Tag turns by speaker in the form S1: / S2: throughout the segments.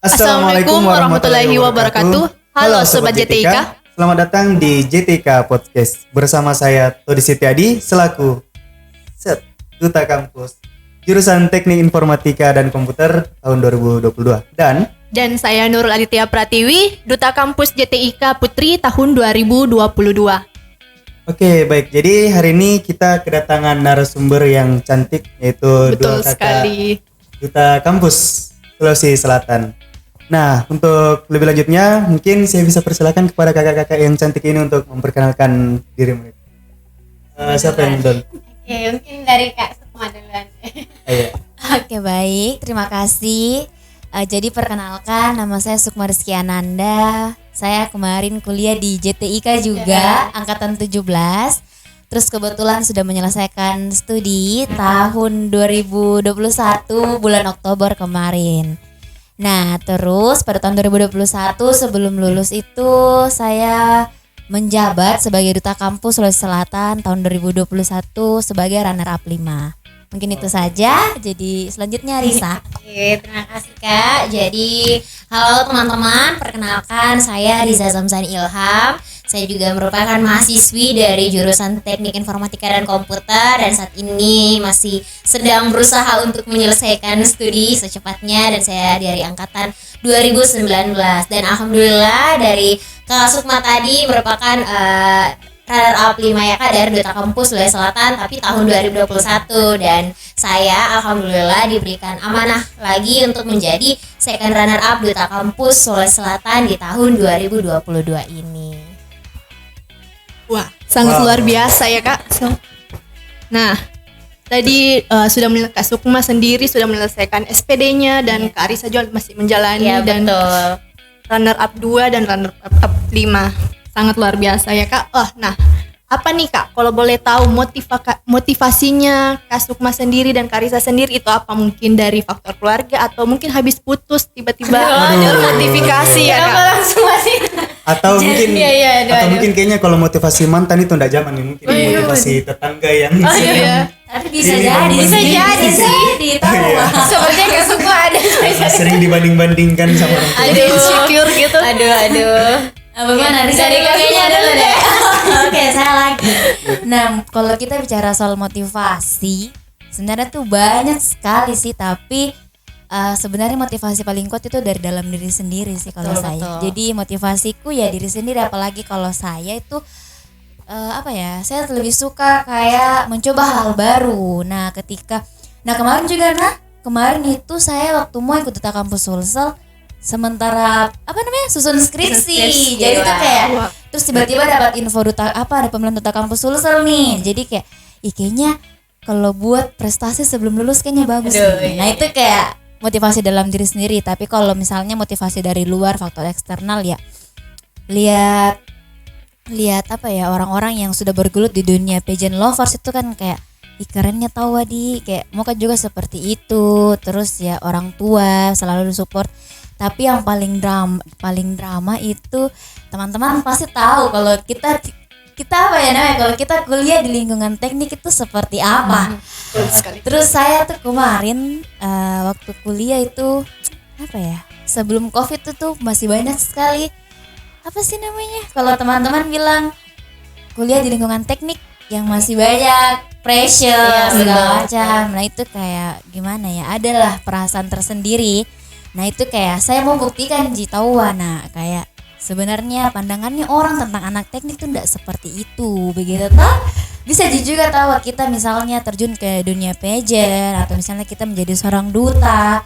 S1: Assalamualaikum warahmatullahi wabarakatuh. Halo Sobat JTIK.
S2: Selamat datang di JTIK Podcast. Bersama saya Todi Setiadi selaku Duta Kampus Jurusan Teknik Informatika dan Komputer tahun 2022.
S1: Dan saya Nurul Aditya Pratiwi, Duta Kampus JTIK Putri tahun 2022.
S2: Oke, baik. Jadi hari ini kita kedatangan narasumber yang cantik, yaitu
S1: Betul
S2: dua kakak
S1: sekali.
S2: Duta Kampus Sulawesi Selatan. Nah, untuk lebih lanjutnya mungkin saya bisa persilakan kepada kakak-kakak yang cantik ini untuk memperkenalkan diri mereka. Siapa yang Don?
S3: Oke, mungkin dari Kak Sukma duluan.
S2: Ayo.
S3: Oke, baik. Terima kasih. Jadi perkenalkan, nama saya Sukma Rizky Ananda. Saya kemarin kuliah di JTIK juga, angkatan 17. Terus kebetulan sudah menyelesaikan studi tahun 2021 bulan Oktober kemarin. Nah, terus pada tahun 2021 sebelum lulus itu saya menjabat sebagai Duta Kampus Sulawesi Selatan tahun 2021 sebagai runner up 5. Mungkin itu saja. Jadi selanjutnya Risa.
S4: Oke, terima kasih Kak. Jadi halo teman-teman, perkenalkan saya Riza Zamzani Ilham. Saya juga merupakan mahasiswi dari jurusan Teknik Informatika dan Komputer dan saat ini masih sedang berusaha untuk menyelesaikan studi secepatnya dan saya dari angkatan 2019 dan alhamdulillah dari Kak Sukma tadi merupakan runner up 5 ya Kak dari Duta Kampus Sulawesi Selatan tapi tahun 2021 dan saya alhamdulillah diberikan amanah lagi untuk menjadi second runner up Duta Kampus Sulawesi Selatan di tahun 2022 ini.
S1: Wah, sangat luar biasa ya Kak. Nah, tadi Kak Sukma sendiri sudah menyelesaikan SPD-nya dan Kak Arisa juga masih menjalani dan
S4: betul.
S1: runner up 2 dan runner up 5. Sangat luar biasa ya Kak. Nah, apa nih Kak? Kalau boleh tahu motivasinya Kak Sukma sendiri dan Kak Risa sendiri itu apa? Mungkin dari faktor keluarga atau mungkin habis putus tiba-tiba ada notifikasi ya Kak?
S4: Langsung masih.
S2: Atau mungkin
S4: aduh.
S2: mungkin kayaknya kalau motivasi mantan itu enggak zaman nih, mungkin motivasi tetangga yang
S4: Tapi bisa jadi sih ditahu. Sepertinya Kak Sukma ada
S2: sering dibanding-bandingkan sama orang tua.
S1: Ada insecure gitu.
S4: Aduh. Bagaimana dari kakeknya dulu deh. Oke, saya lagi. Nah, kalau kita bicara soal motivasi, sebenarnya tuh banyak sekali sih, tapi sebenarnya motivasi paling kuat itu dari dalam diri sendiri sih kalau saya.
S3: Betul.
S4: Jadi motivasiku ya diri sendiri, apalagi kalau saya itu saya lebih suka kayak mencoba hal baru. Nah, kemarin itu saya waktu mau ikut Duta Kampus Sulsel sementara susun skripsi. Jadi tuh kayak terus tiba-tiba dapat info ada pemilihan Duta Kampus Sulsel nih. Jadi kayak kayaknya kalau buat prestasi sebelum lulus kayaknya bagus nih. Nah, itu kayak motivasi dalam diri sendiri. Tapi kalau misalnya motivasi dari luar, faktor eksternal ya lihat orang-orang yang sudah bergelut di dunia pageant lovers itu kan kayak kerennya tahu Wadi, kayak mau kan juga seperti itu. Terus ya orang tua selalu support. Tapi yang paling drama itu teman-teman pasti tahu kalau kita kalau kita kuliah di lingkungan teknik itu seperti apa. Terus saya tuh kemarin waktu kuliah itu sebelum COVID itu masih banyak sekali kalau teman-teman bilang kuliah di lingkungan teknik yang masih banyak pressure segala macam. Nah, itu kayak gimana ya, adalah perasaan tersendiri. Nah, itu kayak saya mau buktikan nah kayak sebenarnya pandangannya orang tentang anak teknik tuh enggak seperti itu begitu toh. Bisa juga tahu kita misalnya terjun ke dunia pageant atau misalnya kita menjadi seorang duta.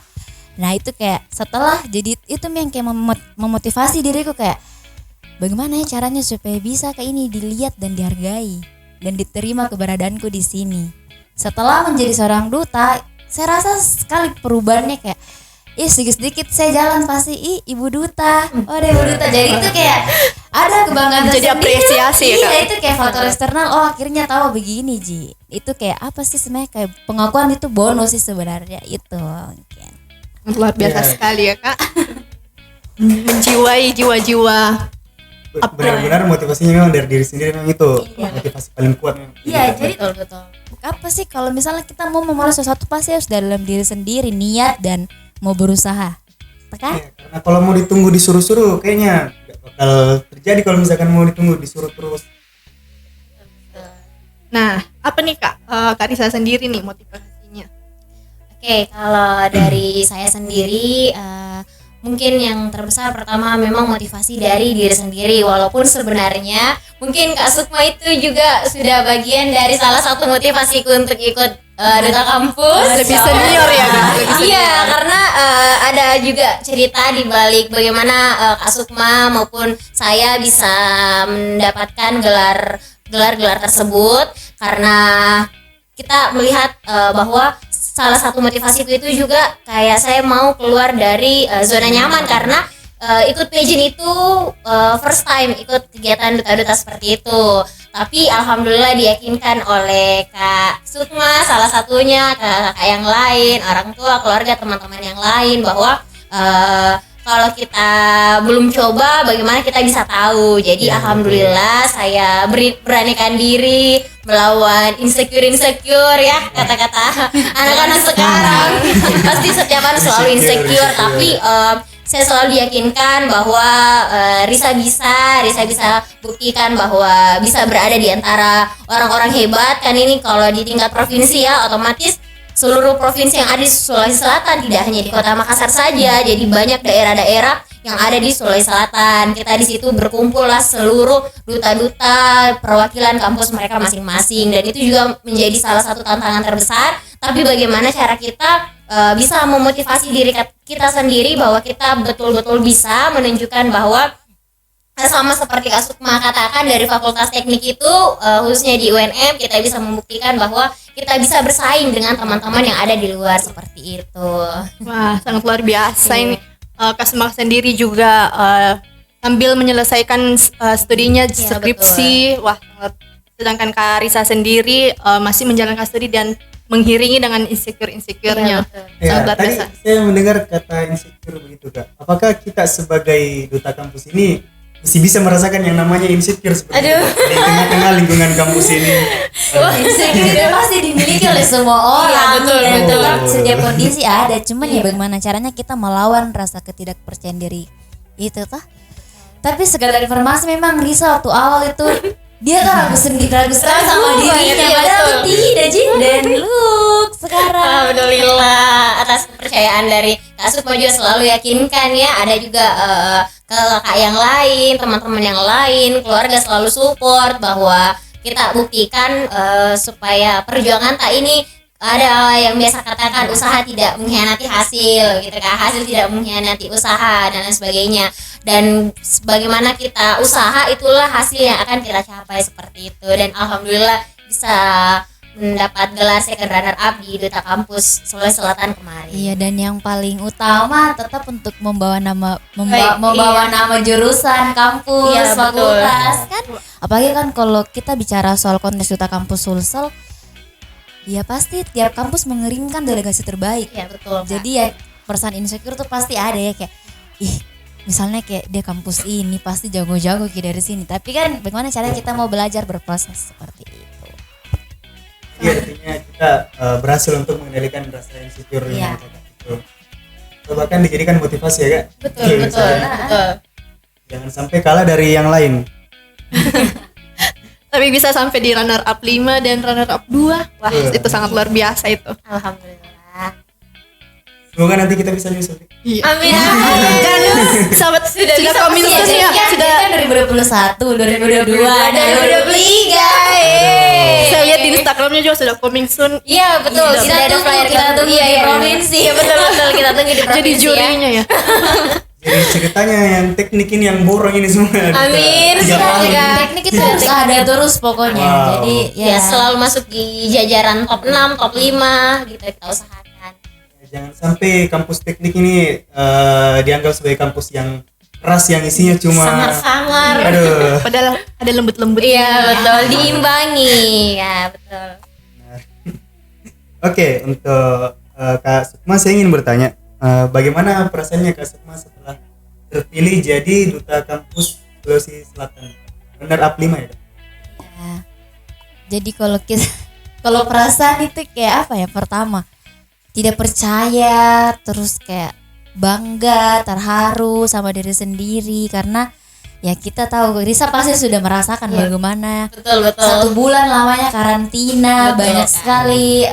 S4: Nah, itu kayak setelah jadi itu yang kayak memotivasi diriku kayak bagaimana ya caranya supaya bisa kayak ini dilihat dan dihargai dan diterima keberadaanku di sini. Setelah menjadi seorang duta, saya rasa sekali perubahannya kayak sedikit-sedikit saya jalan pasti ibu duta. Ada ibu duta. Jadi itu kayak ada kebanggaan
S1: jadi
S4: tersendiri.
S1: apresiasi ya Kak.
S4: Iya, itu kayak faktor eksternal. Akhirnya tahu begini Ji. Itu kayak apa sih sebenarnya, kayak pengakuan itu bonus sih sebenarnya itu. Mungkin.
S1: Luar biasa sekali ya Kak. Menjiwai jiwa-jiwa.
S2: Benar-benar motivasinya memang dari diri sendiri, memang itu motivasi paling kuat memang.
S4: Iya, jadi betul. Apa sih kalau misalnya kita mau memulai sesuatu pasti harus dalam diri sendiri, niat dan mau berusaha, kan?
S2: Ya, Karena kalau mau ditunggu disuruh-suruh kayaknya nggak bakal terjadi kalau misalkan mau ditunggu disuruh terus.
S1: Nah, apa nih Kak? Kak Risa sendiri nih motivasinya.
S3: Oke, kalau dari saya sendiri mungkin yang terbesar pertama memang motivasi dari diri sendiri, walaupun sebenarnya mungkin Kak Sukma itu juga sudah bagian dari salah satu motivasiku untuk ikut duta kampus.
S1: Lebih senior ya Kak?
S3: Iya, karena ada juga cerita di balik bagaimana Kak Sukma maupun saya bisa mendapatkan gelar tersebut, karena kita melihat bahwa salah satu motivasiku itu juga kayak saya mau keluar dari zona nyaman, karena ikut pageant itu first time ikut kegiatan duta-duta seperti itu. Tapi alhamdulillah diyakinkan oleh Kak Sukma, salah satunya kakak yang lain, orang tua, keluarga, teman-teman yang lain, bahwa kalau kita belum coba bagaimana kita bisa tahu. Jadi alhamdulillah saya beranikan diri melawan insecure ya, kata-kata anak-anak sekarang. Pasti setiap orang selalu insecure, tapi saya selalu diyakinkan bahwa Risa bisa buktikan bahwa bisa berada di antara orang-orang hebat. Kan ini kalau di tingkat provinsi ya, otomatis seluruh provinsi yang ada di Sulawesi Selatan, tidak hanya di Kota Makassar saja. Jadi banyak daerah-daerah yang ada di Sulawesi Selatan. Kita di situ berkumpul lah seluruh duta-duta perwakilan kampus mereka masing-masing, dan itu juga menjadi salah satu tantangan terbesar. Tapi bagaimana cara kita bisa memotivasi diri kita sendiri bahwa kita betul-betul bisa menunjukkan bahwa sama seperti Kak Sukma katakan, dari Fakultas Teknik itu khususnya di UNM kita bisa membuktikan bahwa kita bisa bersaing dengan teman-teman yang ada di luar seperti itu.
S1: Wah, sangat luar biasa ini. Kak Sukma sendiri juga sambil menyelesaikan studinya skripsi.
S3: Betul.
S1: Wah, sedangkan Kak Risa sendiri masih menjalankan studi dan menghiringi dengan insecure-nya.
S2: Ya,
S1: Sangat luar
S2: tadi
S1: biasa.
S2: saya mendengar kata insecure begitu Kak. Apakah kita sebagai duta kampus ini masih bisa merasakan yang namanya insecure seperti itu di tengah-tengah lingkungan kampus ini?
S3: Insecure itu pasti dimiliki oleh semua orang.
S1: betul,
S3: Dan
S1: betul.
S3: tetap setiap kondisi ada. Cuman ya bagaimana caranya kita melawan rasa ketidakpercayaan diri itu toh. Tapi segala informasi memang Risa waktu awal itu dia tuh ragu sendiri sama dirinya, padahal
S1: betul.
S3: tidak Jin. Dan look sekarang
S1: Alhamdulillah.
S3: atas kepercayaan dari Kak Sukma juga selalu yakinkan ya, ada juga kakak yang lain, teman-teman yang lain, keluarga selalu support bahwa kita buktikan supaya perjuangan tak ini ada yang biasa katakan usaha tidak mengkhianati hasil gitu kan, hasil tidak mengkhianati usaha dan lain sebagainya. Dan bagaimana kita usaha itulah hasil yang akan kita capai seperti itu. Dan alhamdulillah bisa mendapat gelar second runner up di Duta Kampus Sulawesi Selatan kemarin.
S4: Iya, dan yang paling utama tetap untuk membawa nama
S3: Iya.
S4: nama jurusan, kampus,
S3: Iya, betul.
S4: fakultas kan. Apalagi kan kalau kita bicara soal kontes Duta Kampus Sulsel, ya pasti tiap kampus mengirimkan delegasi terbaik.
S3: Iya betul. Kak.
S4: Jadi ya perasaan insecure tuh pasti ada ya, kayak misalnya kayak dia kampus ini pasti jago-jago kayak dari sini. Tapi kan bagaimana caranya kita mau belajar berproses seperti itu.
S2: Iya, artinya kita berhasil untuk mengendalikan rasa insecure
S3: Iya.
S2: yang kita itu. Atau bahkan dijadikan motivasi ya Kak.
S3: Betul
S2: Iya,
S3: betul.
S2: misalnya.
S1: Betul.
S2: Jangan sampai kalah dari yang lain.
S1: Tapi bisa sampai di runner up 5 dan runner up 2. Wah,
S2: Iya.
S1: itu sangat luar biasa itu.
S3: Alhamdulillah.
S2: Semoga nanti kita bisa nyusul.
S1: Iya.
S3: Amin.
S1: Dan sahabat sudah komin
S3: Iya,
S1: ya,
S3: kan
S1: sudah
S3: kan 2021, 2022, dan 2023.
S1: saya lihat di Instagramnya juga sudah coming soon.
S3: Iya betul.
S1: Iya,
S3: Kita
S1: ada
S3: tunggu,
S1: flyer
S3: kita
S1: kan?
S3: tunggu di provinsi. Iya betul betul. Kita tunggu di provinsi.
S1: Jadi jurinya ya.
S2: Jadi ceritanya yang teknik ini yang borong ini semua.
S3: Amin.
S2: Tiga
S3: Semoga
S2: kali.
S4: Teknik itu harus ada terus pokoknya.
S2: Wow.
S4: Jadi
S3: Ya selalu masuk di jajaran top 6, top 5 gitu kita usahakan.
S2: Jangan sampai kampus teknik ini dianggap sebagai kampus yang keras yang isinya cuma
S3: Sangar-sangar.
S2: aduh.
S1: Padahal ada lembut-lembut.
S3: Iya betul, diimbangi. Ya betul.
S2: Oke, untuk Kak Sukma saya ingin bertanya, bagaimana perasaannya Kak Sukma setelah terpilih jadi duta kampus Sulawesi Selatan? Runner up 5 ya? Kak?
S4: Jadi kalau perasaan itu kayak apa ya, pertama tidak percaya, terus kayak bangga, terharu sama diri sendiri karena ya kita tahu Risa pasti sudah merasakan bagaimana
S3: Betul.
S4: 1 bulan lamanya karantina,
S3: Betul,
S4: banyak
S3: kan.
S4: sekali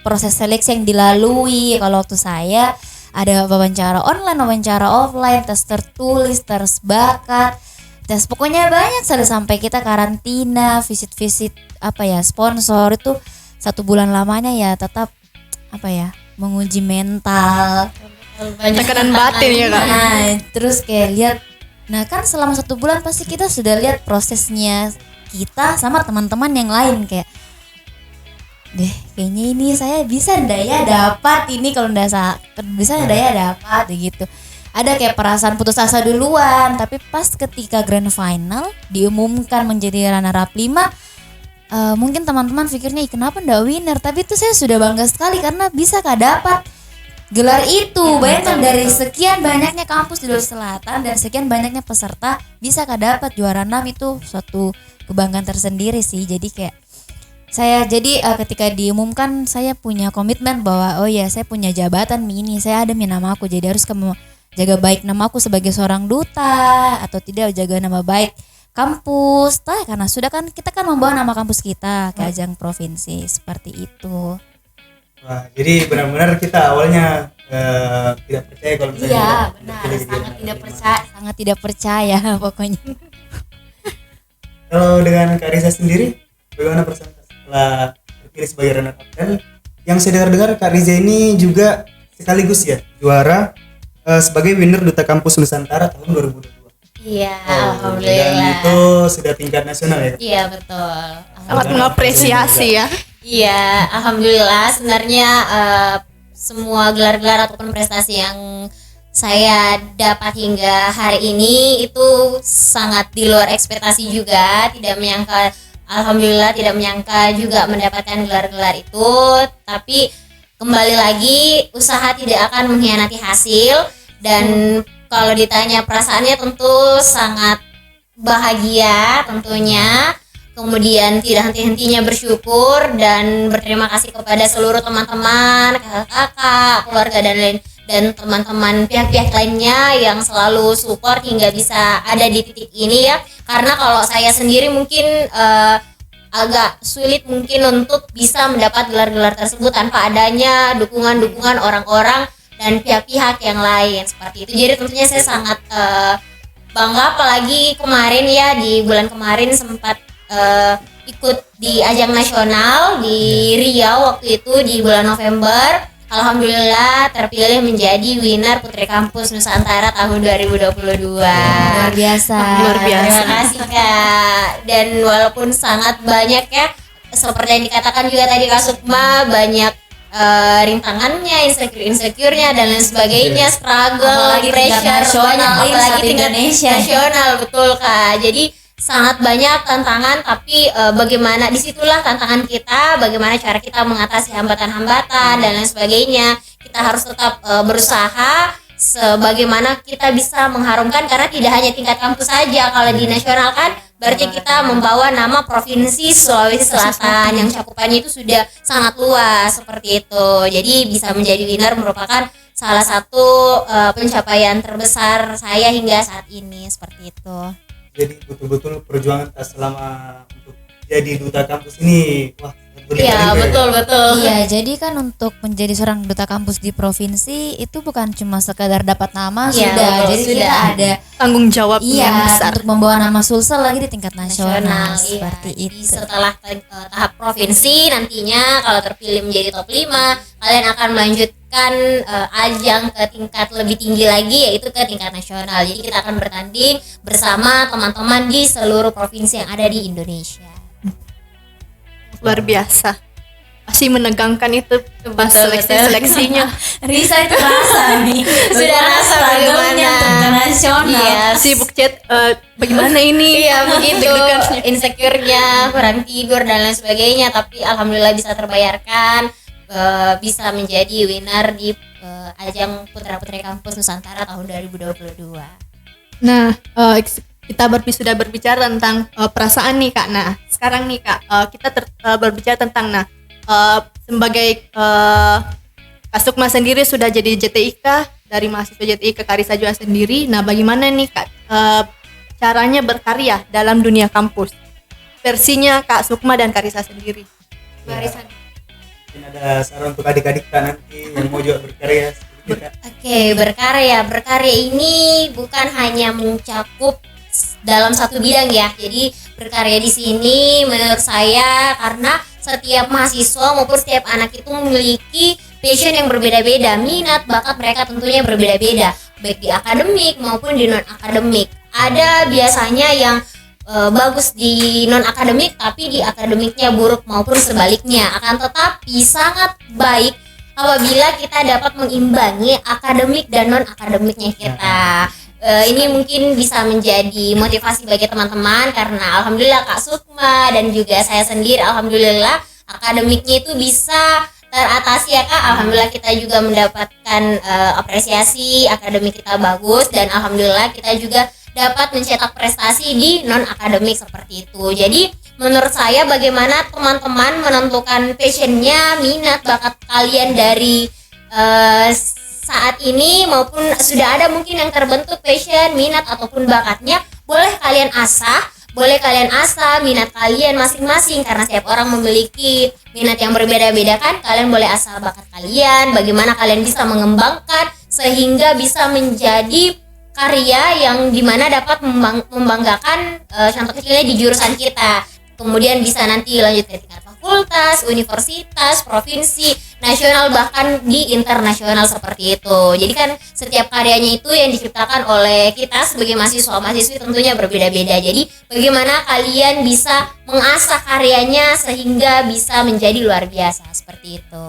S4: proses seleksi yang dilalui. Kalau waktu saya ada wawancara online, wawancara offline, tes tertulis, tes bakat, tes pokoknya banyak sekali sampai kita karantina, visit sponsor itu 1 bulan lamanya ya tetap menguji mental.
S1: Tekanan batin ya kak.
S4: Nah, terus kayak lihat, nah kan selama 1 bulan pasti kita sudah lihat prosesnya kita sama teman-teman yang lain kayak, kayaknya ini saya bisa ndak ya dapat ini, kalau ndak bisa ndak ya dapat gitu. Ada kayak perasaan putus asa duluan, tapi pas ketika grand final diumumkan menjadi runner up 5, mungkin teman-teman pikirnya kenapa ndak winner, tapi itu saya sudah bangga sekali karena bisa dapat gelar itu. Bayangkan dari sekian banyaknya kampus di Sulawesi Selatan dan sekian banyaknya peserta bisa dapat juara 6, itu suatu kebanggaan tersendiri sih. Jadi kayak saya ketika diumumkan saya punya komitmen bahwa saya punya jabatan ini, saya ada nama aku, jadi harus kamu jaga baik nama aku sebagai seorang duta atau tidak, jaga nama baik kampus karena sudah kan kita membawa nama kampus kita ke ajang provinsi seperti itu.
S2: Wah, jadi benar-benar kita awalnya tidak percaya kalau misalnya
S4: Iya
S2: tidak
S4: benar,
S2: terpilih di
S4: sangat
S2: Runner
S4: tidak
S2: Up 5.
S4: percaya, sangat tidak percaya pokoknya.
S2: Kalau dengan Kak Risa sendiri, bagaimana perasaan setelah terpilih sebagai runner up? Dan yang saya dengar-dengar Kak Risa ini juga sekaligus ya juara sebagai winner Duta Kampus Nusantara tahun 2022.
S3: Iya,
S2: Dan
S3: alhamdulillah.
S2: itu sudah tingkat nasional ya.
S3: Iya, betul.
S1: Sangat mengapresiasi ya.
S3: Iya, alhamdulillah. Sebenarnya semua gelar-gelar ataupun prestasi yang saya dapat hingga hari ini itu sangat di luar ekspektasi juga. Tidak menyangka, alhamdulillah tidak menyangka juga mendapatkan gelar-gelar itu. Tapi kembali lagi, usaha tidak akan mengkhianati hasil. Dan kalau ditanya perasaannya tentu sangat bahagia tentunya. Kemudian tidak henti-hentinya bersyukur dan berterima kasih kepada seluruh teman-teman, kakak-kakak, keluarga dan teman-teman pihak-pihak lainnya yang selalu support hingga bisa ada di titik ini ya. Karena kalau saya sendiri mungkin agak sulit mungkin untuk bisa mendapat gelar-gelar tersebut tanpa adanya dukungan-dukungan orang-orang dan pihak-pihak yang lain seperti itu. Jadi tentunya saya sangat bangga, apalagi kemarin ya, di bulan kemarin sempat ikut di ajang nasional di Riau waktu itu di bulan November. Alhamdulillah terpilih menjadi winner Putri Kampus Nusantara tahun 2022.
S4: Luar biasa.
S1: Luar biasa.
S3: Terima kasih Kak. Dan walaupun sangat banyak ya, seperti yang dikatakan juga tadi Kak Sukma, banyak rintangannya, insecure-nya dan lain sebagainya, struggle,
S4: Apalagi tingkat
S3: pressure,
S4: nasional,
S3: apalagi
S4: satu
S3: tingkat
S4: Indonesia.
S3: nasional, betul Kak. Jadi sangat banyak tantangan, tapi bagaimana disitulah tantangan kita, bagaimana cara kita mengatasi hambatan-hambatan dan lain sebagainya. Kita harus tetap berusaha sebagaimana kita bisa mengharumkan, karena tidak hanya tingkat kampus saja. Kalau di nasional kan berarti kita membawa nama provinsi Sulawesi Selatan yang cakupannya itu sudah sangat luas seperti itu. Jadi bisa menjadi winner merupakan salah satu pencapaian terbesar saya hingga saat ini seperti itu.
S2: Jadi betul-betul perjuangan kita selama untuk jadi duta kampus ini, wah,
S3: Iya, betul.
S4: Iya, jadi kan untuk menjadi seorang duta kampus di provinsi itu bukan cuma sekadar dapat nama,
S3: Iya,
S4: sudah.
S3: betul,
S4: Jadi
S3: sudah.
S4: kita ada
S1: Tanggung jawab yang besar.
S4: untuk membawa nama Sulsel lagi di tingkat nasional,
S3: Iya.
S4: seperti
S3: Jadi
S4: itu.
S3: setelah tahap provinsi nantinya kalau terpilih menjadi top 5, kalian akan melanjutkan ajang ke tingkat lebih tinggi lagi, yaitu ke tingkat nasional. Jadi kita akan bertanding bersama teman-teman di seluruh provinsi yang ada di Indonesia.
S1: Luar biasa. Pasti menegangkan itu pas
S3: Betul.
S1: seleksinya.
S4: Risa itu rasa nih,
S3: Sudah rasa bagaimana
S4: untuk ke nasional.
S3: Iya,
S1: Sibuk chat bagaimana ini?
S3: Iya begitu,
S1: Deg-degan.
S3: insecure-nya, kurang tidur dan lain sebagainya. Tapi alhamdulillah bisa terbayarkan, bisa menjadi winner di ajang Putra Putri Kampus Nusantara tahun 2022.
S1: Nah, kita sudah berbicara tentang perasaan nih Kak. Nah, sekarang nih Kak, kita berbicara tentang sebagai Kak Sukma sendiri sudah jadi JTIK dari mahasiswa JTI ke Karisa juga sendiri. Nah, bagaimana nih Kak caranya berkarya dalam dunia kampus? Versinya Kak Sukma dan Karisa sendiri. Karisa.
S2: Mungkin ada saran untuk adik-adik Kak nanti yang mau juga berkarya seperti Kak.
S5: Oke, berkarya ini bukan hanya mencakup dalam satu bidang ya. Jadi berkarya di sini menurut saya karena setiap mahasiswa maupun setiap anak itu memiliki passion yang berbeda-beda, minat bakat mereka tentunya berbeda-beda, baik di akademik maupun di non akademik. Ada biasanya yang bagus di non akademik tapi di akademiknya buruk maupun sebaliknya. Akan tetapi sangat baik apabila kita dapat mengimbangi akademik dan non akademiknya kita. Ini mungkin bisa menjadi motivasi bagi teman-teman karena alhamdulillah Kak Sukma dan juga saya sendiri alhamdulillah akademiknya itu bisa teratasi ya Kak. Alhamdulillah kita juga mendapatkan apresiasi, akademik kita bagus dan alhamdulillah kita juga dapat mencetak prestasi di non akademik seperti itu. Jadi menurut saya bagaimana teman-teman menentukan passionnya, minat bakat kalian dari saat ini maupun sudah ada mungkin yang terbentuk passion, minat ataupun bakatnya, boleh kalian asah minat kalian masing-masing karena setiap orang memiliki minat yang berbeda-beda kan. Kalian boleh asah bakat kalian, bagaimana kalian bisa mengembangkan sehingga bisa menjadi karya yang dimana dapat membanggakan contoh kecilnya di jurusan kita. Kemudian bisa nanti lanjut ke tingkat fakultas, universitas, provinsi, nasional bahkan di internasional seperti itu. Jadi kan setiap karyanya itu yang diciptakan oleh kita sebagai mahasiswa-mahasiswi tentunya berbeda-beda. Jadi bagaimana kalian bisa mengasah karyanya sehingga bisa menjadi luar biasa seperti itu.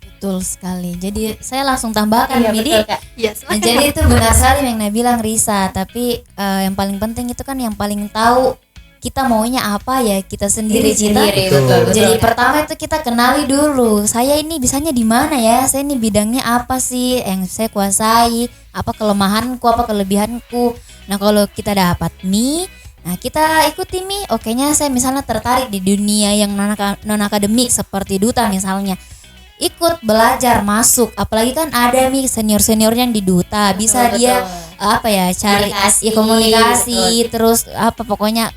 S4: Betul sekali. Jadi saya langsung tambahkan Midi.
S1: Iya,
S4: Nah, jadi itu benar sekali yang bilang Risa, tapi yang paling penting itu kan yang paling tahu kita maunya apa ya kita sendiri.
S5: Betul.
S4: Jadi pertama itu kita kenali dulu, saya ini bisanya di mana ya, saya ini bidangnya apa sih yang saya kuasai, apa kelemahanku, apa kelebihanku. Nah kalau kita dapat nih, nah kita ikuti nih, okenya saya misalnya tertarik di dunia yang non akademik seperti duta misalnya, ikut belajar masuk, apalagi kan ada nih senior-seniornya yang di duta, bisa
S5: Betul.
S4: dia apa ya cari komunikasi, terus apa pokoknya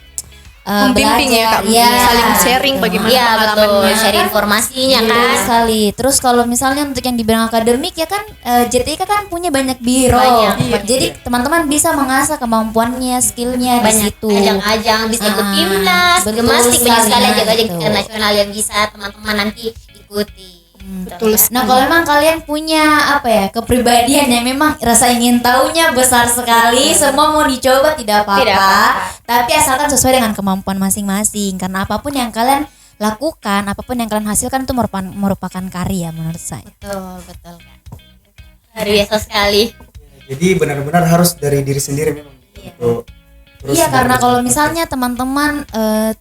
S1: membimbing ya Kak, saling sharing bagaimana pengalamannya,
S5: share informasinya
S4: Betul
S5: kan.
S4: sekali. Terus kalau misalnya untuk yang di bidang akademik ya kan JTI kan punya banyak biro.
S5: Banyak.
S4: Jadi teman-teman bisa mengasah kemampuannya, skillnya di
S5: Banyak
S4: situ.
S5: ajang-ajang bisa ikut timnas,
S4: betul
S5: gemastik, banyak sekali
S4: sekali,
S5: ajang-ajang
S4: betul.
S5: internasional yang bisa teman-teman nanti ikuti.
S1: Betul.
S4: Nah kalau memang kalian punya apa ya kepribadian yang memang rasa ingin tahunya besar sekali, semua mau dicoba tidak
S5: Tidak
S4: apa-apa,
S5: apa-apa.
S4: tapi asalkan sesuai dengan kemampuan masing-masing. Karena apapun yang kalian lakukan, apapun yang kalian hasilkan itu merupakan karya menurut saya.
S5: Betul Kak. Luar biasa sekali.
S2: Jadi benar-benar harus dari diri sendiri memang untuk terus
S4: Iya karena kalau
S2: berprestasi.
S4: misalnya teman-teman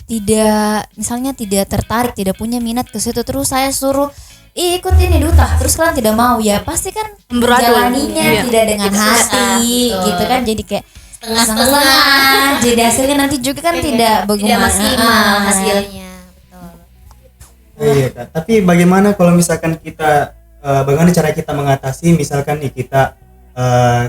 S4: tidak tertarik, tidak punya minat ke situ, terus saya suruh ikut ini duta, terus kalian tidak mau, ya pasti kan
S1: Amburadul.
S4: menjalaninya
S1: Iya.
S4: tidak dengan
S5: Tidak
S4: hati,
S5: betul.
S4: gitu kan, jadi kayak
S5: Setengah-setengah.
S4: jadi hasilnya nanti juga kan tidak
S5: Tidak
S4: bagaimana.
S5: maksimal hasilnya. Betul.
S2: Iya Kak. Tapi bagaimana kalau misalkan kita bagaimana cara kita mengatasi misalkan nih kita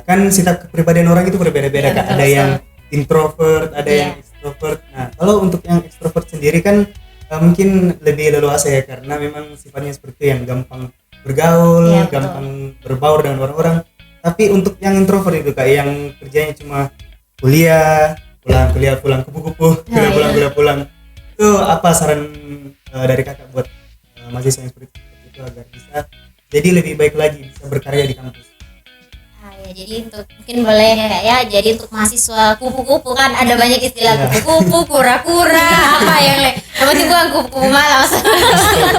S2: kan sifat kepribadian orang itu berbeda-beda
S5: Iya,
S2: Kak.
S5: betul,
S2: Ada yang introvert, ada
S5: Iya.
S2: yang extrovert. Nah, kalau untuk yang extrovert sendiri kan mungkin lebih leluasa ya karena memang sifatnya seperti itu, yang gampang bergaul,
S5: Iya, betul.
S2: gampang berbaur dengan orang-orang. Tapi untuk yang introvert itu Kak, yang kerjanya cuma kuliah, pulang kupu-kupu,
S5: Nah,
S2: kuliah pulang. Itu apa saran dari Kakak buat mahasiswa yang seperti itu agar bisa jadi lebih baik lagi, bisa berkarya di kampus?
S5: Ya, jadi untuk mungkin boleh Kak ya, jadi untuk mahasiswa kupu-kupu kan ada banyak istilah
S2: Iya.
S5: kupu-kupu, kura-kura, apa yang lain. Yang penting bukan kupu-kupu malam.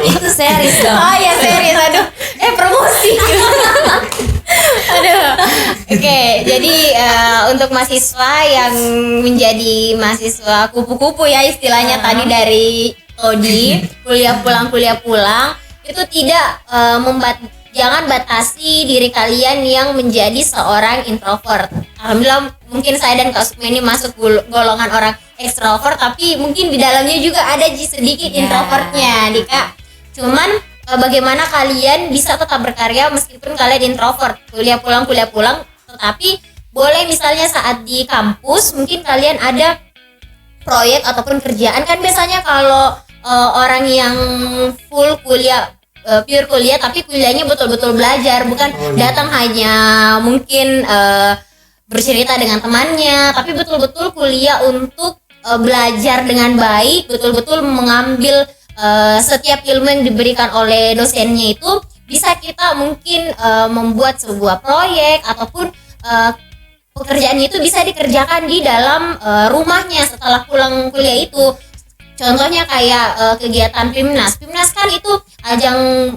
S4: Itu series dong.
S5: Oh ya serius, aduh, promosi. Aduh, oke. Jadi untuk mahasiswa yang menjadi mahasiswa kupu-kupu ya istilahnya tadi dari Todi, kuliah pulang itu tidak jangan batasi diri kalian yang menjadi seorang introvert. Alhamdulillah mungkin saya dan Kak Sukma ini masuk golongan orang ekstrovert, tapi mungkin di dalamnya juga ada sedikit introvertnya nih Kak. Cuman bagaimana kalian bisa tetap berkarya meskipun kalian introvert, kuliah pulang, tetapi boleh misalnya saat di kampus mungkin kalian ada proyek ataupun kerjaan. Kan biasanya kalau orang yang full kuliah, pure kuliah, tapi kuliahnya betul-betul belajar, bukan datang hanya mungkin bercerita dengan temannya, tapi betul-betul kuliah untuk belajar dengan baik, betul-betul mengambil setiap ilmu yang diberikan oleh dosennya itu bisa kita mungkin membuat sebuah proyek ataupun pekerjaannya itu bisa dikerjakan di dalam rumahnya setelah pulang kuliah itu. Contohnya kayak kegiatan PIMNAS kan itu ajang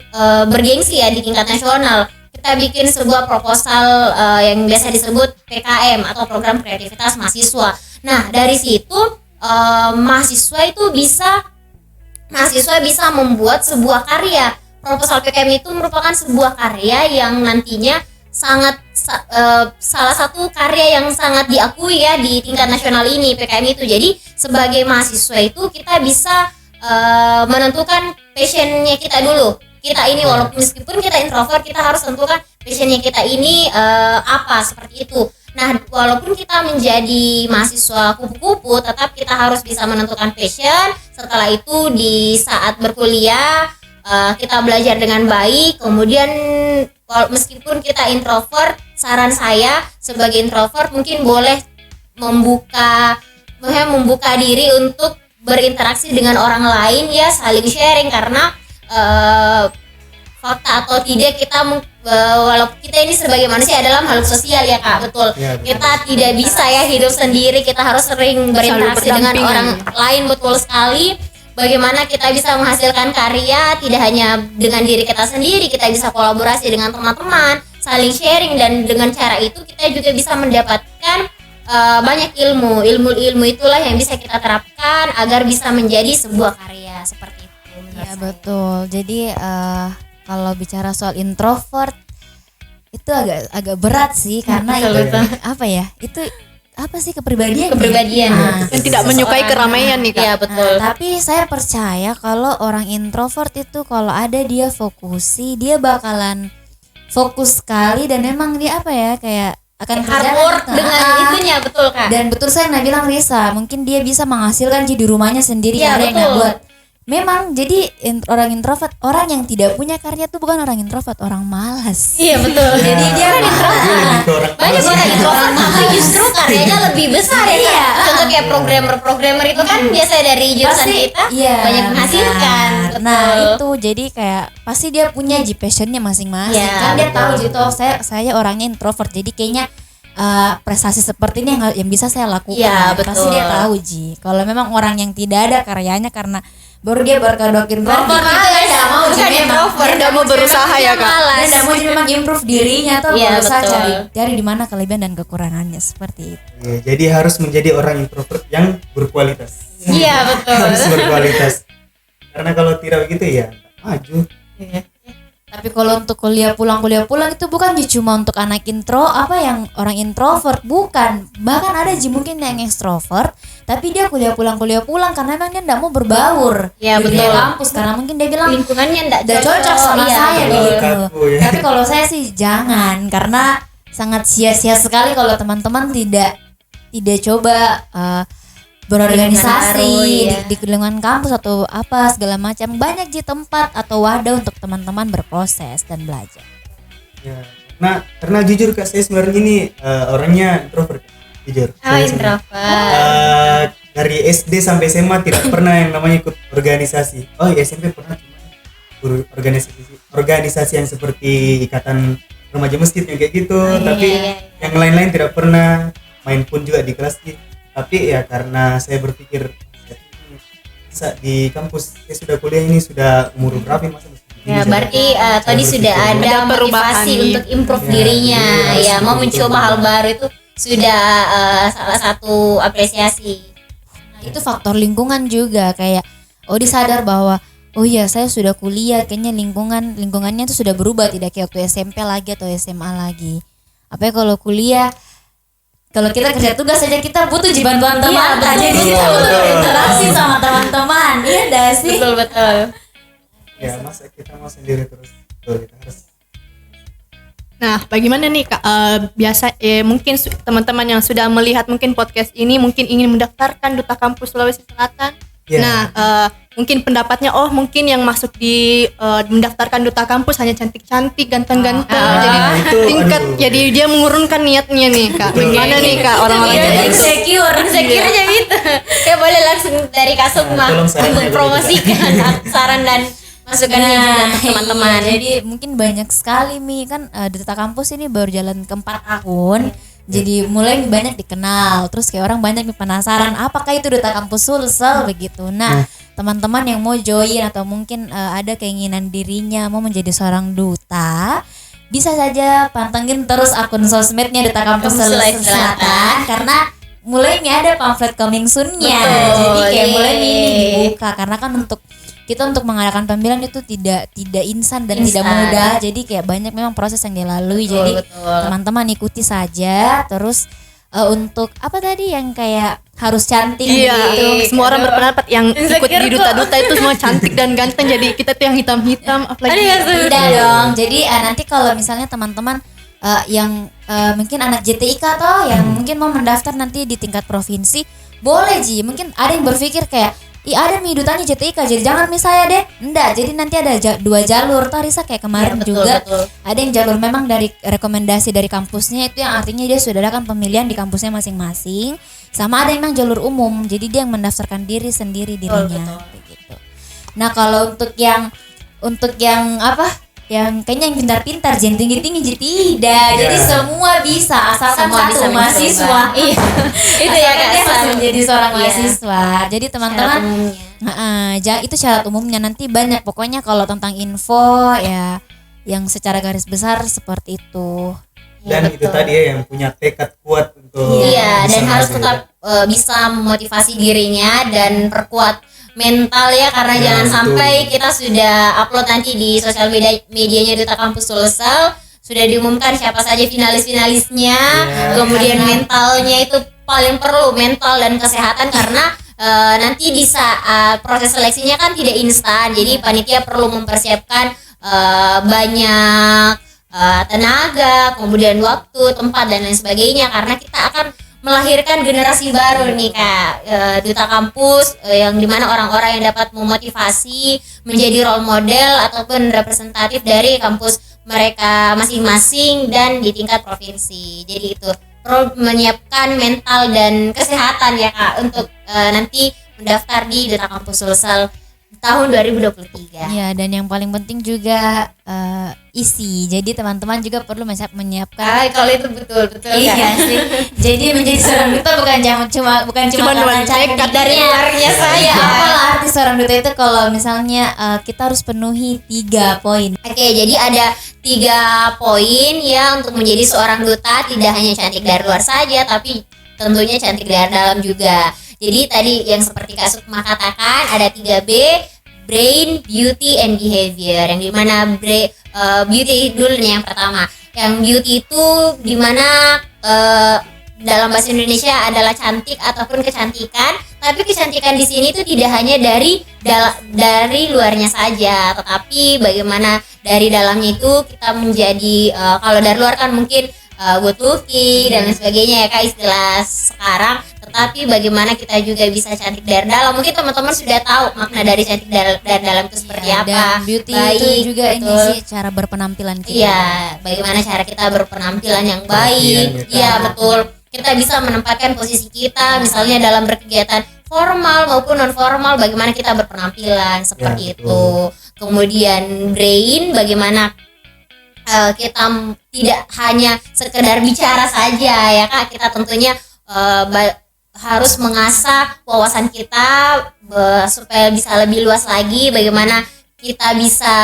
S5: bergengsi ya di tingkat nasional. Kita bikin sebuah proposal yang biasa disebut PKM atau program kreativitas mahasiswa. Nah dari situ mahasiswa bisa membuat sebuah karya. Proposal PKM itu merupakan sebuah karya yang nantinya salah satu karya yang sangat diakui ya di tingkat nasional ini, PKM itu. Jadi sebagai mahasiswa itu kita bisa menentukan passionnya kita dulu. Kita ini walaupun meskipun kita introvert, kita harus tentukan passionnya kita ini apa, seperti itu. Nah, walaupun kita menjadi mahasiswa kupu-kupu, tetap kita harus bisa menentukan passion. Setelah itu di saat berkuliah kita belajar dengan baik. Kemudian meskipun kita introvert, saran saya sebagai introvert mungkin boleh membuka diri untuk berinteraksi dengan orang lain ya, saling sharing, karena fakta atau tidak kita walaupun kita ini sebagai manusia adalah makhluk sosial ya Kak, betul. Ya, kita tidak bisa ya hidup sendiri, kita harus sering berinteraksi dengan orang lain, betul sekali. Bagaimana kita bisa menghasilkan karya tidak hanya dengan diri kita sendiri, kita bisa kolaborasi dengan teman-teman, saling sharing, dan dengan cara itu kita juga bisa mendapatkan banyak ilmu itulah yang bisa kita terapkan agar bisa menjadi sebuah karya seperti itu.
S3: Iya betul. Jadi kalau bicara soal introvert itu agak berat sih, karena itu apa ya? Itu apa sih kepribadian
S1: yang tidak menyukai keramaian nih Kak.
S5: Iya betul.
S3: Tapi saya percaya kalau orang introvert itu kalau ada dia fokusi, dia bakalan fokus sekali, dan memang dia apa ya, kayak akan
S5: hard work dengan itunya, betul Kak.
S3: Dan betul saya bilang Risa, mungkin dia bisa menghasilkan di rumahnya sendiri,
S5: ya,
S3: ada yang nggak buat. Memang jadi orang introvert, orang yang tidak punya karya itu bukan orang introvert, orang malas.
S5: Iya betul. Jadi dia kan introvert. Banyak orang introvert tapi justru karyanya lebih besar ya Kak. Contoh kayak programmer itu kan biasa dari jurusan kita banyak menghasilkan.
S3: Nah itu jadi kayak pasti dia punya passionnya masing-masing. Kan dia tahu gitu, saya orangnya introvert, jadi kayaknya prestasi seperti ini yang bisa saya lakukan.
S5: Ya, betul.
S3: Pasti dia tahu kalau memang orang yang tidak ada karyanya karena baru dia berkadokin
S5: introvert itu ya tidak mau jadi introvert,
S1: tidak mau berusaha ya Kak.
S3: Dia tidak mau memang improve dirinya atau berusaha
S5: betul.
S3: cari di mana kelebihan dan kekurangannya, seperti itu.
S2: Ya, jadi harus menjadi orang introvert yang berkualitas.
S5: Iya betul.
S2: Harus berkualitas. Karena kalau tidak begitu ya maju.
S3: Tapi kalau untuk kuliah pulang itu bukan cuma untuk anak yang orang introvert, bukan. Bahkan ada mungkin yang ekstrovert, tapi dia kuliah pulang karena memang dia enggak mau berbaur di kampus, karena mungkin dia bilang
S5: lingkungannya enggak
S3: cocok sama saya gitu.
S2: Ya.
S3: Tapi kalau saya sih jangan, karena sangat sia-sia sekali kalau teman-teman tidak coba berorganisasi di lingkungan kampus atau apa segala macam. Banyak tempat atau wadah untuk teman-teman berproses dan belajar.
S2: Ya. Nah, karena jujur Kak, saya sebenarnya ini orangnya introvert, jujur.
S5: Introvert.
S2: Dari SD sampai SMA tidak pernah yang namanya ikut organisasi. Oh, SMP pernah, cuma organisasi yang seperti ikatan remaja masjid yang kayak gitu, tapi yang lain-lain tidak pernah. Main pun juga di kelas gitu. Tapi ya karena saya berpikir bisa di kampus, saya sudah kuliah ini sudah umur berapa masa
S5: ya, berarti tadi sudah ada motivasi untuk improve dirinya ya, mau mencoba hal baru, itu sudah salah satu apresiasi.
S3: Nah, itu faktor lingkungan juga, kayak disadar bahwa oh iya saya sudah kuliah, kayaknya lingkungannya itu sudah berubah, tidak kayak waktu SMP lagi atau SMA lagi. Apa kalau kuliah, kalau kita kerja tugas saja kita butuh bantuan teman, jadi kita butuh berinteraksi sama teman-teman. Iya dah sih.
S5: Betul.
S2: Ya, masa kita mau sendiri terus. Tuh, kita harus.
S1: Nah, bagaimana nih Kak? Biasa mungkin teman-teman yang sudah melihat mungkin podcast ini mungkin ingin mendaftarkan Duta Kampus Sulawesi Selatan.
S2: Ya.
S1: Nah, mungkin pendapatnya mungkin yang masuk di mendaftarkan Duta Kampus hanya cantik-cantik, ganteng-ganteng. Jadi
S2: itu,
S1: tingkat
S2: aduh.
S1: jadi dia mengurunkan niatnya nih Kak. Bagaimana nih Kak orang-orang
S5: Iya,
S1: yang
S5: insecure aja gitu. Ya boleh langsung dari Kasukma
S2: tolong sarannya
S5: untuk
S2: dulu,
S5: promosikan saran dan masukannya juga untuk teman-teman.
S3: Iya, jadi mungkin banyak sekali Mi kan Duta Kampus ini baru jalan ke 4 tahun. Jadi mulai banyak dikenal, terus kayak orang banyak nih penasaran apakah itu Duta Kampus Sulsel begitu. Nah, teman-teman yang mau join atau mungkin ada keinginan dirinya mau menjadi seorang duta, bisa saja pantengin terus akun sosmednya Duta Kampus Sulawesi Selatan karena mulai nih ada pamflet coming soon-nya.
S5: Betul,
S3: Jadi kayak mulai nih
S5: iya.
S3: dibuka karena kan untuk mengadakan pemilihan itu tidak insan dan tidak
S5: Instan.
S3: mudah. Jadi kayak banyak memang proses yang dilalui.
S5: Betul,
S3: Jadi
S5: betul.
S3: teman-teman ikuti saja. Terus untuk apa tadi yang kayak harus cantik
S1: Iya,
S3: gitu.
S1: semua orang berpendapat yang ikut di duta-duta itu semua cantik dan ganteng. Jadi kita tuh yang hitam-hitam, apalagi
S3: Tidak dong. Jadi nanti kalau misalnya teman-teman yang mungkin anak JTIK toh yang mungkin mau mendaftar nanti di tingkat provinsi, boleh Ji. Mungkin ada yang berpikir kayak ada nih dutanya JTIK, jadi jangan misalnya deh. Enggak, jadi nanti ada 2 jalur. Tuh Risa kayak kemarin
S5: Ya, betul,
S3: juga
S5: betul.
S3: ada yang jalur memang dari rekomendasi dari kampusnya, itu yang artinya dia sudah ada kan pemilihan di kampusnya masing-masing. Sama ada yang memang jalur umum, jadi dia yang mendaftarkan diri sendiri dirinya begitu. Nah, kalau untuk yang apa? Yang kayaknya yang pintar-pintar, jangan tinggi-tinggi, jadi tidak. Jadi semua bisa asalkan
S5: Semua bisa
S3: satu mahasiswa.
S5: Iya. Itu ya Kak.
S3: Dia harus menjadi seorang
S5: Iya.
S3: mahasiswa. Jadi teman-teman,
S5: umumnya.
S3: itu syarat umumnya. Nanti banyak pokoknya kalau tentang info ya yang secara garis besar seperti itu.
S2: Dan itu tadi ya yang punya tekad kuat untuk
S5: Iya,
S2: bisa
S5: dan harus
S2: maju.
S5: tetap bisa memotivasi dirinya dan perkuat mental ya, karena
S2: Ya,
S5: jangan
S2: betul.
S5: sampai kita sudah upload nanti di sosial medianya Duta Kampus Sulsel, sudah diumumkan siapa saja finalis-finalisnya,
S2: Ya.
S5: kemudian mentalnya itu paling perlu, mental dan kesehatan, karena nanti di saat proses seleksinya kan tidak instan, jadi panitia perlu mempersiapkan banyak tenaga, kemudian waktu, tempat dan lain sebagainya, karena kita akan melahirkan generasi baru nih Kak, Duta Kampus yang dimana orang-orang yang dapat memotivasi, menjadi role model ataupun representatif dari kampus mereka masing-masing dan di tingkat provinsi. Jadi itu perlu menyiapkan mental dan kesehatan ya Kak untuk nanti mendaftar di Duta Kampus Sulsel tahun 2023.
S3: Ya, dan yang paling penting juga isi. Jadi teman-teman juga perlu menyiapkan.
S5: Kalau itu betul
S3: Iya
S5: Kak.
S3: sih. Jadi menjadi seorang duta bukan cuma
S1: Cuma
S3: karena cantik
S1: nekat
S5: dari luarnya saja.
S3: Iya, apalah arti seorang duta itu kalau misalnya kita harus penuhi 3 poin.
S5: Oke, jadi ada 3 poin ya untuk menjadi seorang duta, tidak hanya cantik dari luar saja, tapi tentunya cantik dari dalam juga. Jadi tadi yang seperti Kak Sukma katakan ada 3B, brain, beauty, and behavior. Yang dimana beauty dulu nih yang pertama. Yang beauty itu dimana dalam bahasa Indonesia adalah cantik ataupun kecantikan. Tapi kecantikan di sini itu tidak hanya dari luarnya saja, tetapi bagaimana dari dalamnya itu kita menjadi kalau dari luar kan mungkin good looking dan lain sebagainya ya Kak, istilah sekarang. Tetapi bagaimana kita juga bisa cantik dari dalam. Mungkin teman-teman sudah tahu makna dari cantik dari dalam itu seperti apa.
S3: Dan beauty
S5: Baik,
S3: itu juga ini
S5: betul.
S3: sih cara berpenampilan kita.
S5: Iya, bagaimana cara kita berpenampilan yang baik.
S2: Perhatian kita.
S5: Iya, betul. Kita bisa menempatkan posisi kita misalnya dalam berkegiatan formal maupun non formal, bagaimana kita berpenampilan seperti
S2: Ya, betul.
S5: itu. Kemudian brain, bagaimana kita tidak hanya sekedar bicara saja ya Kak, kita tentunya harus mengasah wawasan kita supaya bisa lebih luas lagi, bagaimana kita bisa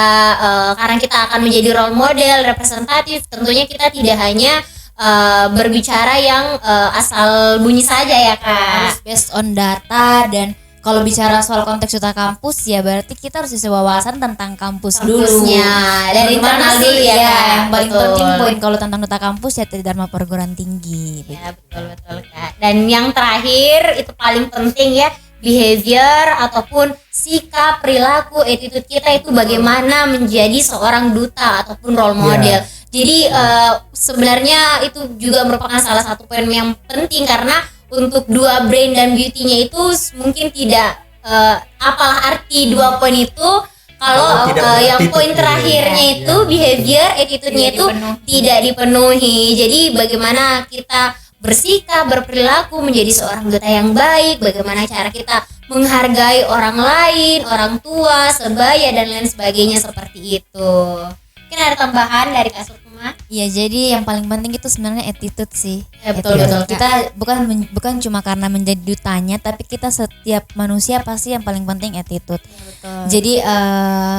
S5: karena kita akan menjadi role model representatif, tentunya kita tidak hanya berbicara yang asal bunyi saja ya
S3: Harus
S5: Kak.
S3: based on data. Dan kalau bicara soal konteks Duta Kampus ya berarti kita harus isi wawasan tentang kampus dulu.
S5: Kampusnya, dari internal dulu ya, Kak.
S3: Yang paling
S5: Betul.
S3: penting poin kalau tentang Duta Kampus ya Tridharma Perguruan Tinggi.
S5: Ya betul Kak. Dan yang terakhir itu paling penting ya, behavior ataupun sikap, perilaku, attitude kita itu bagaimana menjadi seorang duta ataupun role model. Jadi sebenarnya itu juga merupakan salah satu poin yang penting, karena untuk dua brain dan beauty-nya itu mungkin tidak apalah arti dua poin itu kalau yang poin terakhirnya itu behavior, attitude-nya itu tidak dipenuhi. Jadi bagaimana kita bersikap, berperilaku menjadi seorang duta yang baik, bagaimana cara kita menghargai orang lain, orang tua, sebaya dan lain sebagainya seperti itu. Mungkin ada tambahan dari Kak Sukma?
S3: Iya, jadi yang paling penting itu sebenarnya attitude sih.
S5: Ya, betul,
S3: Attitude.
S5: Kak.
S3: Kita bukan cuma karena menjadi dutanya, tapi kita setiap manusia pasti yang paling penting attitude. Jadi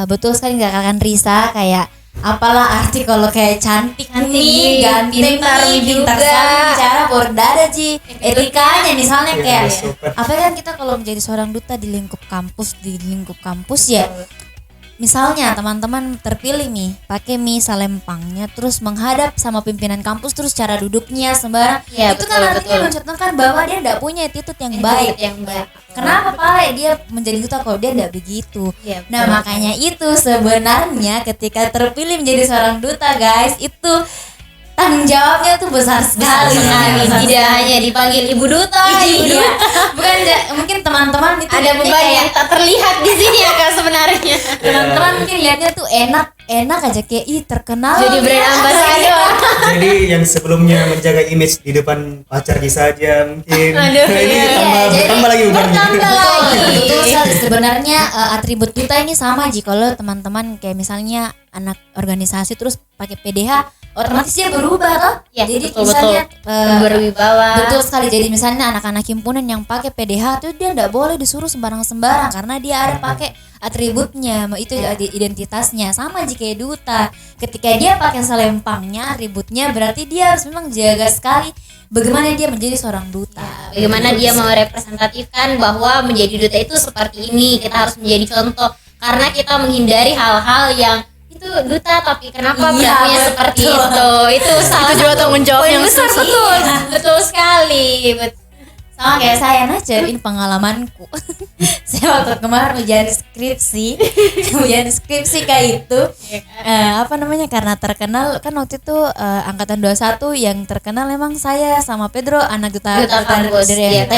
S3: betul sekali nggak akan Risa, kayak apalah arti kalau kayak cantik nih, ganteng nih, pintar sekali bicara, berdada Ji, etikanya misalnya kayak apa kan kita kalau menjadi seorang duta di lingkup kampus ya. Misalnya teman-teman terpilih nih, pakai salempangnya, terus menghadap sama pimpinan kampus, terus cara duduknya sembarang,
S5: Ya,
S3: itu kan artinya mencontohkan bahwa dia tidak punya attitude yang baik. Kenapa Pak dia menjadi duta kalau dia tidak begitu?
S5: Ya,
S3: Nah makanya itu sebenarnya ketika terpilih menjadi seorang duta guys, itu tanggung jawabnya tuh besar sekali.
S5: Tidak hanya dipanggil Ibu Duta, Ibu
S3: Iya,
S5: Duta.
S3: bukan mungkin teman-teman itu
S5: Ada
S3: lihatnya
S5: beban
S3: kayak-
S5: yang tak terlihat di sini ya Kak sebenarnya.
S3: teman-teman mungkin lihatnya tuh enak aja kayak terkenal
S5: Jadi brand ambassador.
S2: Jadi yang sebelumnya menjaga image di depan pacar saja mungkin.
S5: Aduh,
S2: ini
S5: iya,
S2: bertambah lagi bebannya.
S5: bertambah lagi.
S3: Betul sekali. Sebenarnya atribut duta ini sama Ji. Kalau teman-teman kayak misalnya anak organisasi terus pakai PDH, otomatis dia berubah toh.
S5: Ya,
S3: Jadi
S5: betul,
S3: misalnya
S5: berwibawa.
S3: betul sekali. Jadi misalnya anak-anak himpunan yang pakai PDH tuh dia tidak boleh disuruh sembarang-sembarang karena dia ada pakai atributnya, itu identitasnya. Sama jika duta, ketika dia pakai selempangnya, atributnya, berarti dia harus memang jaga sekali bagaimana dia menjadi seorang duta.
S5: Bagaimana dia merepresentatifkan bahwa menjadi duta itu seperti ini. Kita harus menjadi contoh karena kita menghindari hal-hal yang itu duta tapi kenapa
S3: Iya,
S5: berlakunya seperti itu. Itu salah
S1: Itu juga
S5: satu
S1: tanggung jawab
S5: poin
S1: yang
S5: besar,
S1: susah.
S5: betul. Betul sekali.
S3: Sama kayak saya aja, ini pengalamanku. Saya waktu kemarin ujian skripsi kayak itu, karena terkenal kan waktu itu angkatan 21 yang terkenal memang saya sama Pedro anak duta
S5: kampus,
S3: dari
S5: iya.
S3: FT.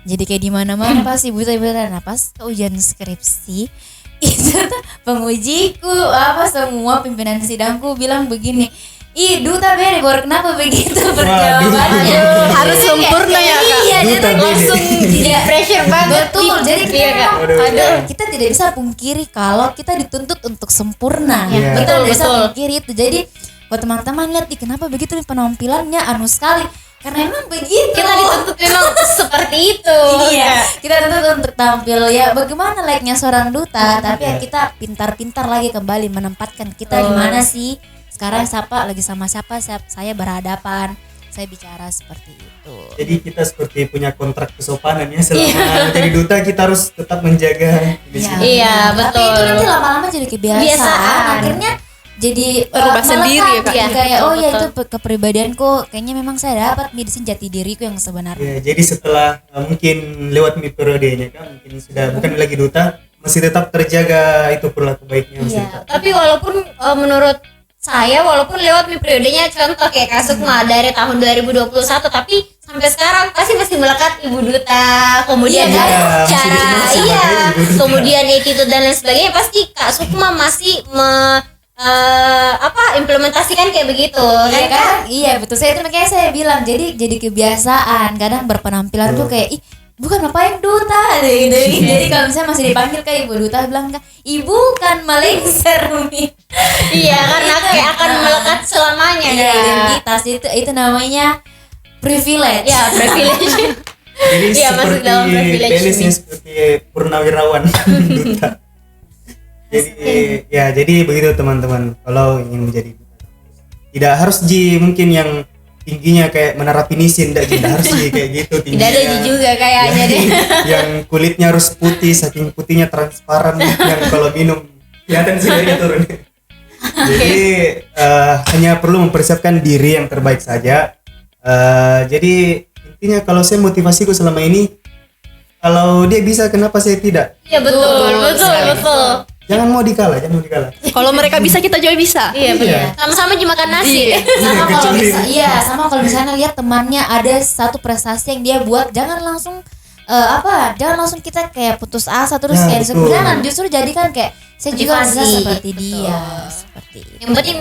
S3: Jadi kayak di mana-mana pasti buta-buta. Nah pas ujian skripsi itu tuh pengujiku semua pimpinan sidangku bilang begini, ih duta beri kenapa begitu perjawabannya?
S1: Harus sempurna ya Kak.
S3: Iya,
S2: Duta
S3: jadi
S2: beda.
S3: langsung tidak
S5: Pressure banget.
S3: betul. Jadi kita
S5: Iya, Kak.
S3: memang kita tidak bisa pungkiri kalau kita dituntut untuk sempurna.
S2: Iya.
S3: Kita tidak bisa
S5: Betul.
S3: pungkiri itu. Jadi kalau teman-teman lihat ih, kenapa begitu nih penampilannya anu sekali? Karena memang begitu.
S5: Kita dituntut memang seperti itu.
S3: Iya, kita tuntut untuk tampil ya bagaimana layaknya seorang duta, tapi ya kita pintar-pintar lagi kembali menempatkan kita di mana sih sekarang siapa lagi sama siapa saya berhadapan, saya bicara seperti itu.
S2: Jadi kita seperti punya kontrak kesopanan ya, selama menjadi duta kita harus tetap menjaga image kita.
S5: Iya,
S3: Tapi
S5: betul.
S3: itu nanti lama-lama jadi kebiasaan.
S5: Kebiasaan.
S3: Akhirnya jadi
S1: Berubah sendiri ya, Kak.
S3: Jadi kayak
S5: Betul,
S3: ya
S5: betul.
S3: itu kepribadianku kayaknya memang saya dapat nih di sini jati diriku yang sebenarnya.
S2: Ya, jadi setelah mungkin lewat periodenya kan mungkin sudah bukan lagi duta, masih tetap terjaga itu perilaku baiknya masih
S5: Iya,
S2: tetap.
S5: tapi walaupun menurut saya walaupun lewat periodenya contoh kayak Kak Sukma dari tahun 2021 tapi sampai sekarang pasti masih melekat Ibu Duta, kemudian
S3: Iya,
S5: cara
S2: masih sebagai
S5: iya,
S2: Ibu Duta.
S5: kemudian attitude dan lain sebagainya pasti Kak Sukma masih implementasikan kayak begitu
S3: Iya
S5: kan?
S3: kan? Iya betul. Saya itu makanya saya bilang jadi kebiasaan. Kadang berpenampilan tuh kayak ih bukan ngapain duta gitu. Jadi kalau misalnya masih dipanggil kayak ibu duta bilang kan ibu kan melengser nih.
S5: Iya, karena kayak akan melekat selamanya
S3: Iya
S5: Kak.
S3: identitas itu namanya privilege.
S5: Ya, privilege.
S2: Jadi
S5: Iya, masuk
S2: seperti
S5: dalam privilege
S2: PNS-nya
S5: ini.
S2: seperti purnawirawan duta. Jadi begitu teman-teman kalau ingin menjadi duta. Tidak harus mungkin yang tingginya kayak menara finisin, tidak harus kayak gitu
S5: Tidak ada
S2: tingginya.
S5: juga kayaknya deh.
S2: Yang kulitnya harus putih, saking putihnya transparan, yang kalau minum kelihatan sebenarnya turun. Jadi hanya perlu mempersiapkan diri yang terbaik saja. Jadi intinya kalau saya motivasiku selama ini kalau dia bisa kenapa saya tidak?
S5: Iya betul.
S2: Jangan mau dikalah.
S1: Kalau mereka bisa kita juga bisa.
S5: Iya benar. Sama-sama cuma makan nasi.
S1: Iya.
S3: Sama kalau
S2: kecuali-
S3: sama kalau misalnya lihat temannya ada satu prestasi yang dia buat, jangan langsung jangan langsung kita kayak putus asa terus
S2: Ya,
S3: kayak
S2: betul.
S3: jangan, justru jadikan kayak saya juga bisa
S5: Motivasi.
S3: seperti
S5: Betul.
S3: dia, seperti itu.
S5: Yang penting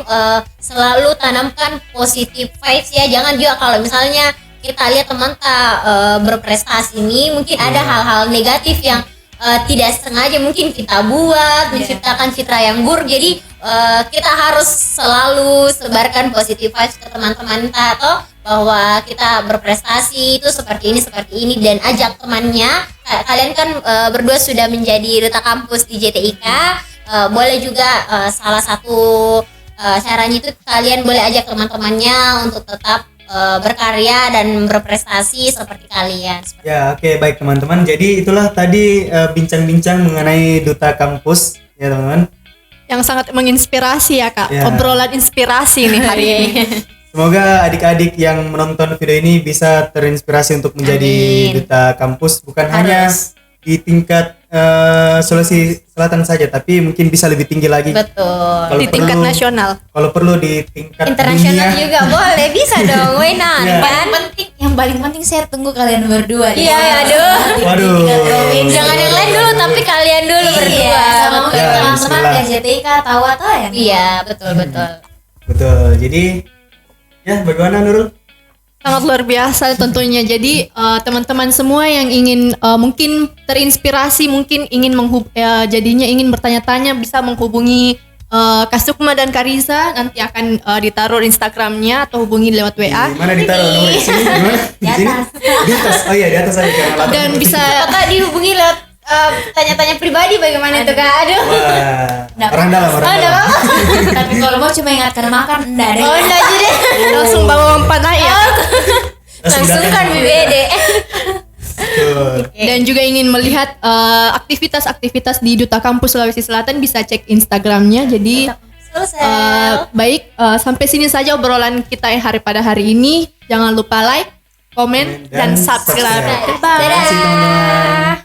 S5: selalu tanamkan positive vibes ya. Jangan juga kalau misalnya kita lihat teman berprestasi ini mungkin ada hal-hal negatif yang tidak sengaja mungkin kita buat menciptakan citra yang buruk. Jadi kita harus selalu sebarkan positive vibes ke teman-teman kita atau bahwa kita berprestasi itu seperti ini dan ajak temannya. Kalian kan berdua sudah menjadi duta kampus di JTIK. Boleh juga salah satu caranya itu kalian boleh ajak teman-temannya untuk tetap berkarya dan berprestasi seperti kalian.
S2: Ya, oke, baik teman-teman. Jadi itulah tadi bincang-bincang mengenai duta kampus ya teman-teman.
S1: Yang sangat menginspirasi ya Kak.
S2: Ya.
S1: Obrolan inspirasi nih hari ini.
S2: Semoga adik-adik yang menonton video ini bisa terinspirasi untuk menjadi
S5: Amin.
S2: duta kampus, bukan hanya di tingkat Sulawesi Selatan saja, tapi mungkin bisa lebih tinggi lagi.
S5: Betul.
S2: Kalau
S1: Di tingkat
S2: perlu-
S1: nasional.
S2: Kalau perlu di tingkat
S5: Internasional
S2: dunia.
S5: juga boleh, bisa dong. Why not?
S2: Ya.
S5: Kan?
S3: Yang paling penting saya tunggu kalian berdua.
S5: Iya, aduh.
S2: Waduh.
S5: Jangan yang lain dulu, tapi kalian dulu berdua.
S3: Iya, sama
S5: Betul.
S2: Ya,
S3: teman-teman
S2: bismillah.
S3: dari JTIK tahu atau ya?
S5: Iya, betul.
S2: Betul. Jadi ya bagaimana Nurul?
S1: Sangat luar biasa tentunya. Jadi teman-teman semua yang ingin mungkin terinspirasi, mungkin ingin jadinya ingin bertanya-tanya bisa menghubungi Kak Sukma dan Kak Riza. Nanti akan ditaruh Instagramnya atau hubungi lewat WA.
S2: Di mana ditaruh nomor di sini? Di mana? Di sini? Di atas. Oh iya, di atas aja jangan latar.
S1: Dan bisa
S5: Kakak dihubungi lewat tanya-tanya pribadi bagaimana itu Kak? Aduh.
S2: Wah, orang dalam, orang dalam.
S3: Tapi kalau mau cuma ingatkan makan, enggak ada.
S5: Oh, enggak jadi.
S1: langsung bawa umpan aja.
S5: Langsung kan
S2: datang.
S5: BBD.
S2: Betul.
S1: Dan juga ingin melihat aktivitas-aktivitas di Duta Kampus Sulawesi Selatan bisa cek Instagramnya. Jadi
S5: Selesai.
S1: baik, sampai sini saja obrolan kita pada hari ini. Jangan lupa like, komen, dan subscribe.
S2: subscribe.
S1: Bye.
S2: Terima kasih teman-teman.